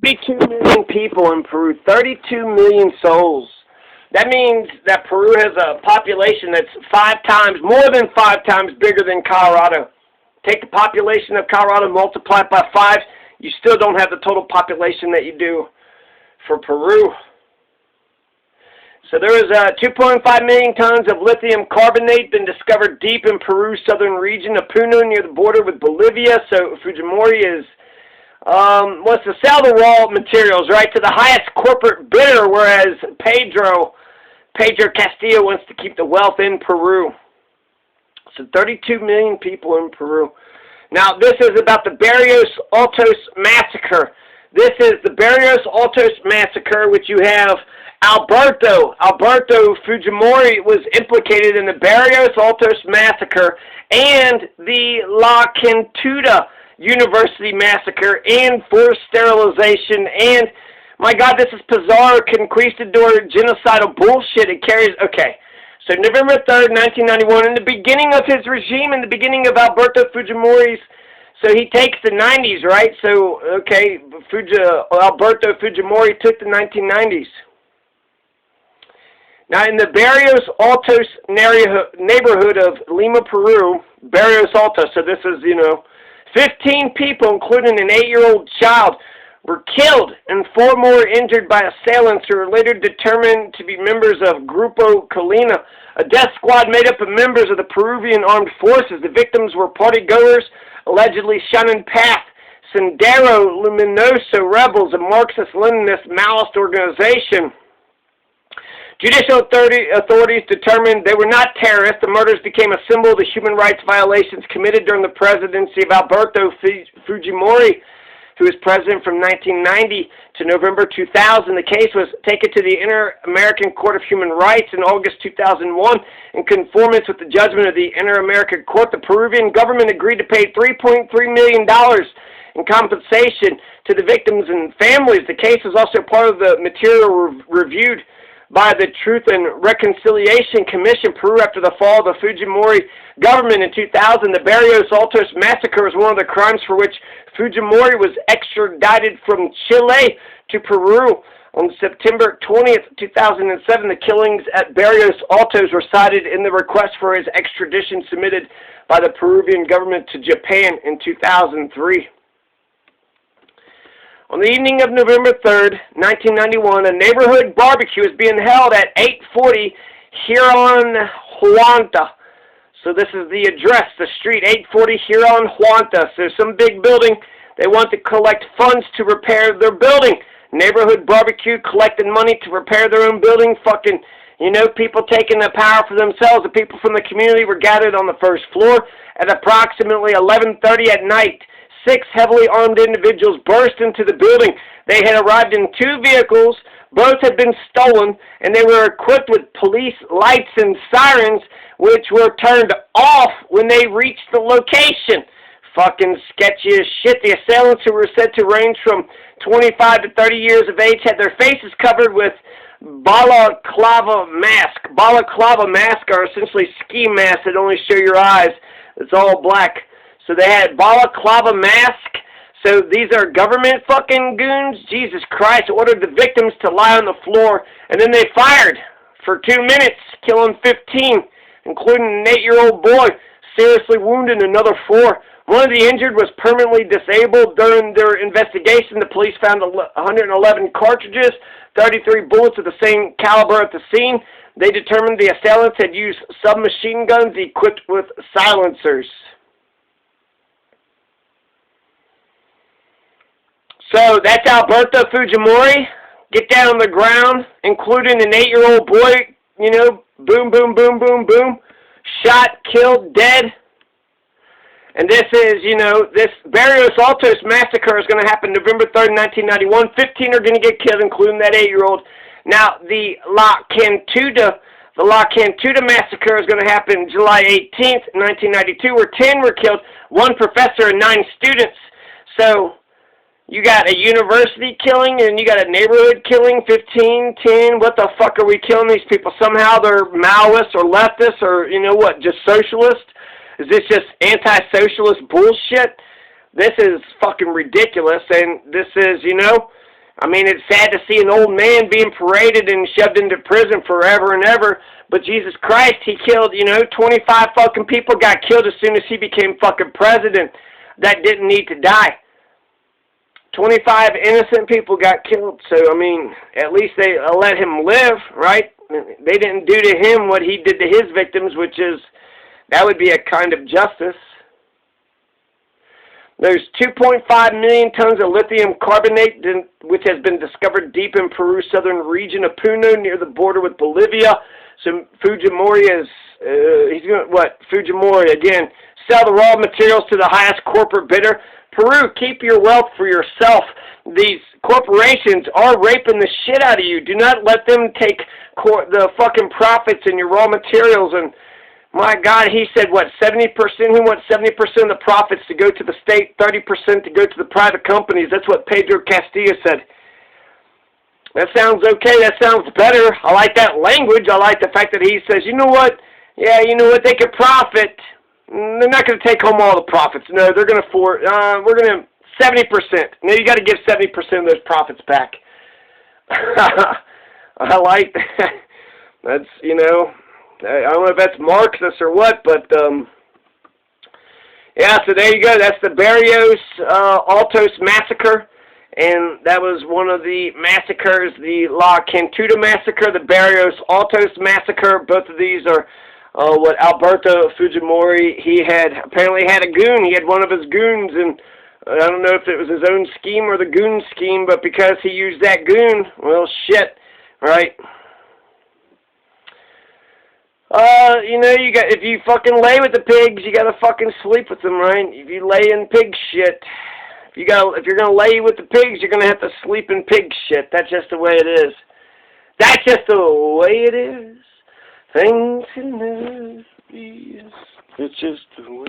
32 million people in Peru, 32 million souls. That means that Peru has a population that's more than five times bigger than Colorado. Take the population of Colorado, multiply it by 5, you still don't have the total population that you do for Peru. So there is 2.5 million tons of lithium carbonate been discovered deep in Peru's southern region of Puno near the border with Bolivia. So Fujimori is wants to sell the raw materials, right, to the highest corporate bidder, whereas Pedro Castillo wants to keep the wealth in Peru. So 32 million people in Peru. Now, this is about the Barrios Altos Massacre. This is the Barrios Altos Massacre, which you have Alberto Fujimori was implicated in the Barrios Altos Massacre and the La Cantuda University Massacre and forced sterilization and, my God, this is bizarre, conquistador, genocidal bullshit. It carries, okay. So November 3rd, 1991, in the beginning of his regime, in the beginning of Alberto Fujimori's, so he takes the 90s, right? So, okay, Alberto Fujimori took the 1990s. Now, in the Barrios Altos neighborhood of Lima, Peru, Barrios Altos, so this is, 15 people, including an 8-year-old child, were killed and 4 more injured by assailants who were later determined to be members of Grupo Colina, a death squad made up of members of the Peruvian armed forces. The victims were partygoers, allegedly shunning path, Sendero Luminoso rebels, a Marxist-Leninist Maoist organization. Judicial authorities determined they were not terrorists. The murders became a symbol of the human rights violations committed during the presidency of Alberto Fujimori, who was president from 1990 to November 2000. The case was taken to the Inter-American Court of Human Rights in August 2001. In conformance with the judgment of the Inter-American Court, the Peruvian government agreed to pay $3.3 million in compensation to the victims and families. The case was also part of the material reviewed by the Truth and Reconciliation Commission, Peru, after the fall of the Fujimori government in 2000. The Barrios Altos Massacre was one of the crimes for which Fujimori was extradited from Chile to Peru. On September 20th, 2007, the killings at Barrios Altos were cited in the request for his extradition submitted by the Peruvian government to Japan in 2003. On the evening of November 3rd, 1991, a neighborhood barbecue is being held at 840 Huron Huanta. So this is the address, the street, 840 Huron Huanta. So some big building, they want to collect funds to repair their building. Neighborhood barbecue collecting money to repair their own building. Fucking, people taking the power for themselves. The people from the community were gathered on the first floor at approximately 11:30 at night. 6 heavily armed individuals burst into the building. They had arrived in 2 vehicles. Both had been stolen, and they were equipped with police lights and sirens, which were turned off when they reached the location. Fucking sketchy as shit. The assailants, who were said to range from 25 to 30 years of age, had their faces covered with balaclava masks. Balaclava masks are essentially ski masks that only show your eyes. It's all black. So they had balaclava mask. So these are government fucking goons. Jesus Christ. Ordered the victims to lie on the floor. And then they fired for 2 minutes, killing 15, including an 8-year-old boy, seriously wounded another 4. One of the injured was permanently disabled. During their investigation, the police found 111 cartridges, 33 bullets of the same caliber at the scene. They determined the assailants had used submachine guns equipped with silencers. So that's Alberto Fujimori. Get down on the ground, including an 8-year-old boy, boom, boom, boom, boom, boom. Shot, killed, dead. And this is, this Barrios Altos Massacre is going to happen November 3rd, 1991. 15 are going to get killed, including that 8-year-old. Now, the La Cantuda Massacre is going to happen July 18th, 1992, where 10 were killed, 1 professor and 9 students. So you got a university killing, and you got a neighborhood killing, 15, 10. What the fuck are we killing these people? Somehow they're Maoists or leftists or, just socialist? Is this just anti-socialist bullshit? This is fucking ridiculous, and this is, I mean, it's sad to see an old man being paraded and shoved into prison forever and ever. But Jesus Christ, he killed, 25 fucking people got killed as soon as he became fucking president that didn't need to die. 25 innocent people got killed. So, I mean, at least they let him live, right? They didn't do to him what he did to his victims, which is, that would be a kind of justice. There's 2.5 million tons of lithium carbonate, which has been discovered deep in Peru's southern region of Puno, near the border with Bolivia. So Fujimori is, he's going to, Fujimori, again, sell the raw materials to the highest corporate bidder. Peru, keep your wealth for yourself. These corporations are raping the shit out of you. Do not let them take the fucking profits in your raw materials. And my God, he said, 70%? He wants 70% of the profits to go to the state, 30% to go to the private companies. That's what Pedro Castillo said. That sounds okay. That sounds better. I like that language. I like the fact that he says, you know what? Yeah, you know what? They could profit. They're not going to take home all the profits. No, they're going to we're going to 70%. No, you got to give 70% of those profits back. I like that. That's, I don't know if that's Marxist or what, but, yeah, so there you go. That's the Barrios, Altos Massacre, and that was one of the massacres, the La Cantuda Massacre, the Barrios Altos Massacre. Both of these are what Alberto Fujimori, he apparently had a goon. He had one of his goons, and I don't know if it was his own scheme or the goon scheme, but because he used that goon, well, shit, right? If you fucking lay with the pigs, you gotta fucking sleep with them, right? If you lay in pig shit, if you're gonna lay with the pigs, you're gonna have to sleep in pig shit. That's just the way it is. That's just the way it is. Things can never be. It's just the way.